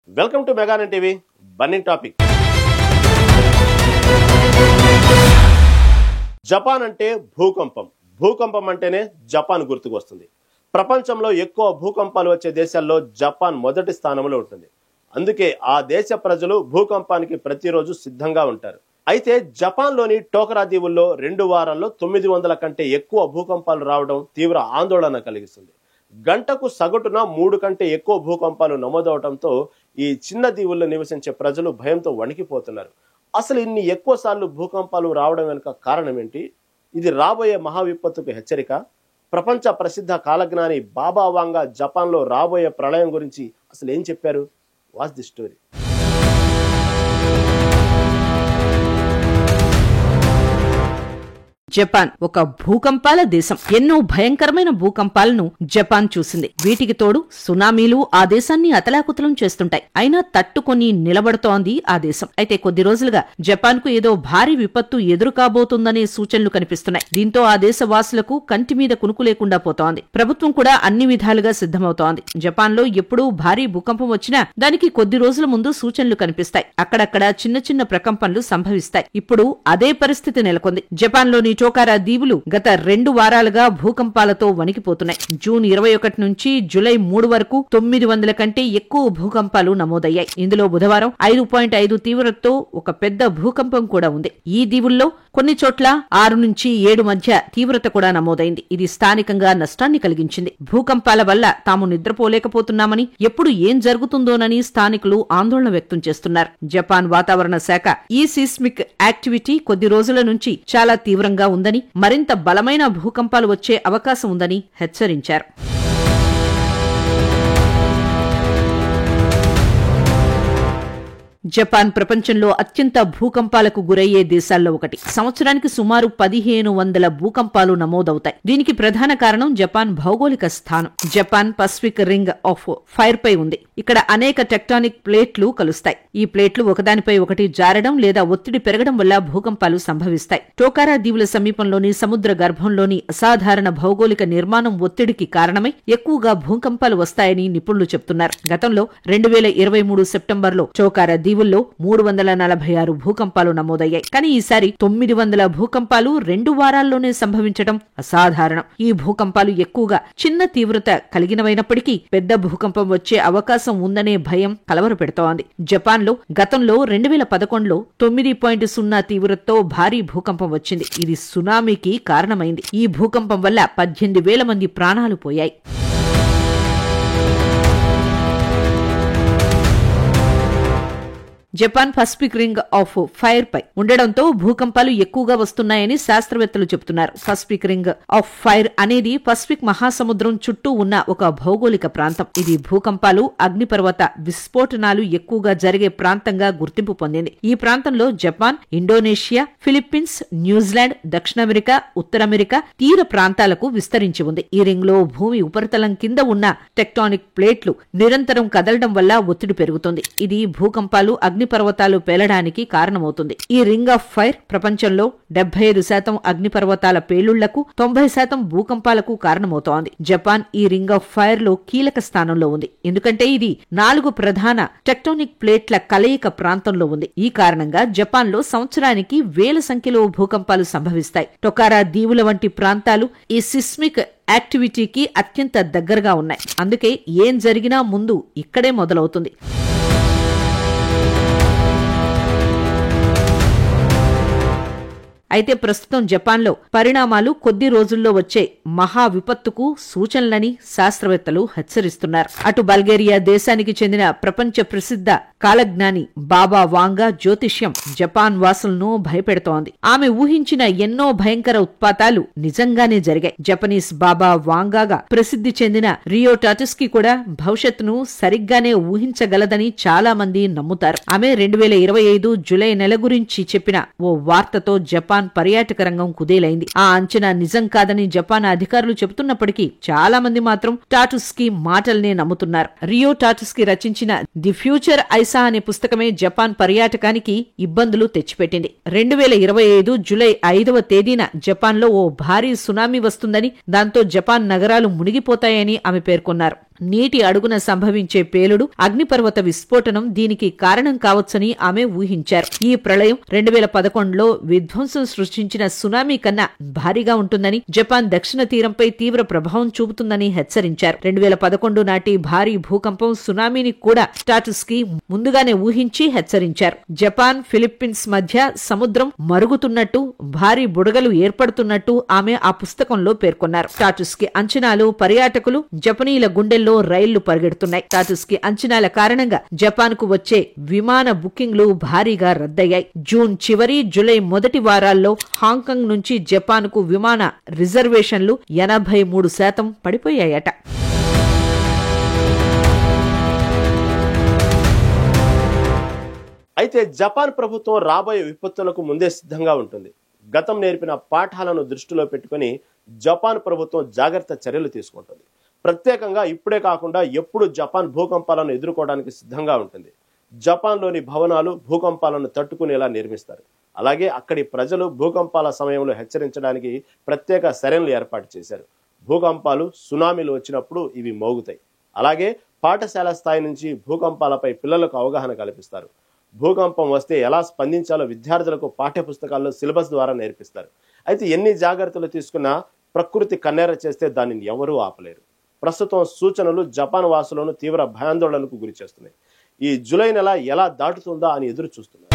Welcome to మెగానన్ TV. Burning topic. Japan అంటే భూకంపం. భూకంపం అంటేనే జపాన్ గుర్తుకు వస్తుంది. ప్రపంచంలో ఎక్కువ భూకంపాలు వచ్చే దేశాల్లో జపాన్ మొదటి స్థానంలో ఉంటుంది. అందుకే ఆ దేశ ప్రజలు భూకంపానికి ప్రతిరోజు సిద్ధంగా ఉంటారు. అయితే జపాన్లోని టోకరా దీవుల్లో 2 వారాల్లో 900 కంటే ఎక్కువ భూకంపాలు రావడం తీవ్ర ఆందోళన కలిగిస్తుంది. గంటకు సగటున 3 కంటే ఎక్కువ భూకంపాలు నమోదవడంతో ఈ చిన్న దీవుల్లో నివసించే ప్రజలు భయంతో వణికిపోతున్నారు. అసలు ఇన్ని ఎక్కువ సార్లు భూకంపాలు రావడం వెనుక కారణం ఏంటి? ఇది రాబోయే మహా విపత్తుకు హెచ్చరిక? ప్రపంచ ప్రసిద్ధ కాలజ్ఞాని బాబా వాంగా జపాన్లో రాబోయే ప్రళయం గురించి అసలు ఏం చెప్పారు? Watch the story. జపాన్ ఒక భూకంపాల దేశం. ఎన్నో భయంకరమైన భూకంపాలను జపాన్ చూసింది. వీటికి తోడు సునామీలు ఆ దేశాన్ని అతలాకుతలం చేస్తుంటాయి. అయినా తట్టుకొని నిలబడుతోంది ఆ దేశం. అయితే కొద్ది రోజులుగా జపాన్ కు ఏదో భారీ విపత్తు ఎదురు కాబోతుందనే సూచనలు కనిపిస్తున్నాయి. దీంతో ఆ దేశ వాసులకు కంటి మీద కునుకు లేకుండా పోతోంది. ప్రభుత్వం కూడా అన్ని విధాలుగా సిద్ధమవుతోంది. జపాన్ లో ఎప్పుడూ భారీ భూకంపం వచ్చినా దానికి కొద్ది రోజుల ముందు సూచనలు కనిపిస్తాయి. అక్కడక్కడ చిన్న చిన్న ప్రకంపనలు సంభవిస్తాయి. ఇప్పుడు అదే పరిస్థితి నెలకొంది. జపాన్ లోని టోకరా దీవులు గత 2 వారాలుగా భూకంపాలతో వణికిపోతున్నాయి. జూన్ 21 నుంచి జూలై 3 వరకు 900 కంటే ఎక్కువ భూకంపాలు నమోదయ్యాయి. ఇందులో బుధవారం 5.5 తీవ్రతతో ఒక పెద్ద భూకంపం కూడా ఉంది. ఈ దీవుల్లో కొన్ని చోట్ల 6 నుంచి 7 మధ్య తీవ్రత కూడా నమోదైంది. ఇది స్థానికంగా నష్టాన్ని కలిగించింది. భూకంపాల వల్ల తాము నిద్రపోలేకపోతున్నామని, ఎప్పుడు ఏం జరుగుతుందోనని స్థానికులు ఆందోళన వ్యక్తం చేస్తున్నారు. జపాన్ వాతావరణ శాఖ ఈ సీస్మిక్ యాక్టివిటీ కొద్ది రోజుల నుంచి చాలా తీవ్రంగా ఉందని, మరింత బలమైన భూకంపాలు వచ్చే అవకాశం ఉందని హెచ్చరించారు. జపాన్ ప్రపంచంలో అత్యంత భూకంపాలకు గురయ్యే దేశాల్లో ఒకటి. సంవత్సరానికి సుమారు 1500 భూకంపాలు నమోదవుతాయి. దీనికి ప్రధాన కారణం జపాన్ భౌగోళిక స్థానం. Japan Pacific Ring of Fire పై ఉంది. ఇక్కడ అనేక టెక్టానిక్ ప్లేట్లు కలుస్తాయి. ఈ ప్లేట్లు ఒకదానిపై ఒకటి జారడం లేదా ఒత్తిడి పెరగడం వల్ల భూకంపాలు సంభవిస్తాయి. టోకరా దీవుల సమీపంలోని సముద్ర గర్భంలోని అసాధారణ భౌగోళిక నిర్మాణం ఒత్తిడికి కారణమై ఎక్కువగా భూకంపాలు వస్తాయని నిపుణులు చెబుతున్నారు. గతంలో 2023 సెప్టెంబర్లో టోకరా దీవుల్లో 346 భూకంపాలు నమోదయ్యాయి. కానీ ఈసారి 900 భూకంపాలు 2 వారాల్లోనే సంభవించడం అసాధారణం. ఈ భూకంపాలు ఎక్కువగా చిన్న తీవ్రత కలిగినవైనప్పటికీ పెద్ద భూకంపం వచ్చే అవకాశం ఉందనే భయం కలవరపెడుతోంది. జపాన్ లో గతంలో 2011లో 9.0 తీవ్రతతో భారీ భూకంపం వచ్చింది. ఇది సునామీకి కారణమైంది. ఈ భూకంపం వల్ల 18,000 మంది ప్రాణాలు పోయాయి. Japan Pacific Ring of Fire పై ఉండడంతో భూకంపాలు ఎక్కువగా వస్తున్నాయని శాస్త్రవేత్తలు చెబుతున్నారు. పసిఫిక్ రింగ్ ఆఫ్ ఫైర్ అనేది పసిఫిక్ మహాసముద్రం చుట్టూ ఉన్న ఒక భౌగోళిక ప్రాంతం. ఇది భూకంపాలు, అగ్నిపర్వత విస్ఫోటనాలు ఎక్కువగా జరిగే ప్రాంతంగా గుర్తింపు పొందింది. ఈ ప్రాంతంలో జపాన్, ఇండోనేషియా, ఫిలిప్పీన్స్, న్యూజిలాండ్, దక్షిణ అమెరికా, ఉత్తర అమెరికా తీర ప్రాంతాలకు విస్తరించి ఉంది. ఈ రింగ్ లో భూమి ఉపరితలం కింద ఉన్న టెక్టానిక్ ప్లేట్లు నిరంతరం కదలడం వల్ల ఒత్తిడి పెరుగుతుంది. ఇది భూకంపాలు, అగ్నిపర్వతాలు పేలడానికి కారణమవుతుంది. ఈ రింగ్ ఆఫ్ ఫైర్ ప్రపంచంలో 75% అగ్నిపర్వతాల పేలుళ్లకు, 90% భూకంపాలకు కారణమవుతోంది. జపాన్ ఈ రింగ్ ఆఫ్ ఫైర్ లో కీలక స్థానంలో ఉంది. ఎందుకంటే ఇది 4 ప్రధాన టెక్టోనిక్ ప్లేట్ల కలయిక ప్రాంతంలో ఉంది. ఈ కారణంగా జపాన్ లో సంవత్సరానికి వేల సంఖ్యలో భూకంపాలు సంభవిస్తాయి. టోకరా దీవుల వంటి ప్రాంతాలు ఈ సిస్మిక్ యాక్టివిటీకి అత్యంత దగ్గరగా ఉన్నాయి. అందుకే ఏం జరిగినా ముందు ఇక్కడే మొదలవుతుంది. అయితే ప్రస్తుతం జపాన్లో పరిణామాలు కొద్ది రోజుల్లో వచ్చే మహా విపత్తుకు సూచనలని శాస్త్రవేత్తలు హెచ్చరిస్తున్నారు. అటు బల్గేరియా దేశానికి చెందిన ప్రపంచ ప్రసిద్ధ కాలజ్ఞాని బాబా వాంగా జ్యోతిష్యం జపాన్ వాసులను భయపెడుతోంది. ఆమె ఊహించిన ఎన్నో భయంకర ఉత్పాతాలు నిజంగానే జరిగాయి. జపనీస్ బాబా వాంగాగా ప్రసిద్ధి చెందిన రియో టాటిస్కీ కూడా భవిష్యత్తును సరిగ్గానే ఊహించగలదని చాలా మంది నమ్ముతారు. ఆమె 2025 జూలై నెల గురించి చెప్పిన ఓ వార్తతో జపాన్ పర్యాటక రంగం కుదేలైంది. ఆ అంచనా నిజం కాదని జపాన్ అధికారులు చెబుతున్నప్పటికీ చాలా మంది మాత్రం టాటిస్కీ మాటల్నే నమ్ముతున్నారు. రియో టాటిస్కీ రచించిన ది ఫ్యూచర్ ఐసా అనే పుస్తకమే జపాన్ పర్యాటకానికి ఇబ్బందులు తెచ్చిపెట్టింది. 2025 జూలై 5వ తేదీన జపాన్ లో ఓ భారీ సునామీ వస్తుందని, దాంతో జపాన్ నగరాలు మునిగిపోతాయని ఆమె పేర్కొన్నారు. నీటి అడుగున సంభవించే పేలుడు, అగ్నిపర్వత విస్ఫోటనం దీనికి కారణం కావచ్చని ఆమె ఊహించారు. ఈ ప్రళయం 2011లో విధ్వంసం సృష్టించిన సునామీ కన్నా భారీగా ఉంటుందని, జపాన్ దక్షిణ తీరంపై తీవ్ర ప్రభావం చూపుతుందని హెచ్చరించారు. 2011 నాటి భారీ భూకంపం సునామీని కూడా స్టాటస్ కి ముందుగానే ఊహించి హెచ్చరించారు. జపాన్, ఫిలిప్పీన్స్ మధ్య సముద్రం మరుగుతున్నట్టు, భారీ బుడగలు ఏర్పడుతున్నట్టు ఆమె ఆ పుస్తకంలో పేర్కొన్నారు. స్టాటస్ కి అంచనాలు, పర్యాటకులు, జపనీయుల గుండెల్లో రైళ్లు పరిగెడుతున్నాయి. స్టాటస్ కి అంచనాల కారణంగా జపాన్ కు వచ్చే విమాన బుకింగ్లు భారీగా రద్దయ్యాయి. జూన్ చివరి, జూలై మొదటి వారాల్లో హాంకాంగ్ నుంచి జపాన్ కు విమాన రిజర్వేషన్లు 83% పడిపోయాయట. అయితే జపాన్ ప్రభుత్వం రాబోయే విపత్తులకు ముందే సిద్ధంగా ఉంటుంది. గతం నేర్పిన పాఠాలను దృష్టిలో పెట్టుకుని జపాన్ ప్రభుత్వం జాగ్రత్త చర్యలు తీసుకుంటుంది. ప్రత్యేకంగా ఇప్పుడే కాకుండా ఎప్పుడు జపాన్ భూకంపాలను ఎదుర్కోవడానికి సిద్ధంగా ఉంటుంది. జపాన్లోని భవనాలు భూకంపాలను తట్టుకునేలా నిర్మిస్తారు. అలాగే అక్కడి ప్రజలు భూకంపాల సమయంలో హెచ్చరించడానికి ప్రత్యేక సైరన్లు ఏర్పాటు చేశారు. భూకంపాలు, సునామీలు వచ్చినప్పుడు ఇవి మోగుతాయి. అలాగే పాఠశాల స్థాయి నుంచి భూకంపాలపై పిల్లలకు అవగాహన కల్పిస్తారు. భూకంపం వస్తే ఎలా స్పందించాలో విద్యార్థులకు పాఠ్యపుస్తకాల్లో సిలబస్ ద్వారా నేర్పిస్తారు. అయితే ఎన్ని జాగ్రత్తలు తీసుకున్నా ప్రకృతి కన్నెర చేస్తే దానిని ఎవరూ ఆపలేరు. ప్రస్తుతం సూచనలు జపాన్ వాసులను తీవ్ర భయాందోళనకు గురి చేస్తున్నాయి. ఈ జూలై నెల ఎలా దాటుతుందా అని ఎదురు చూస్తున్నారు.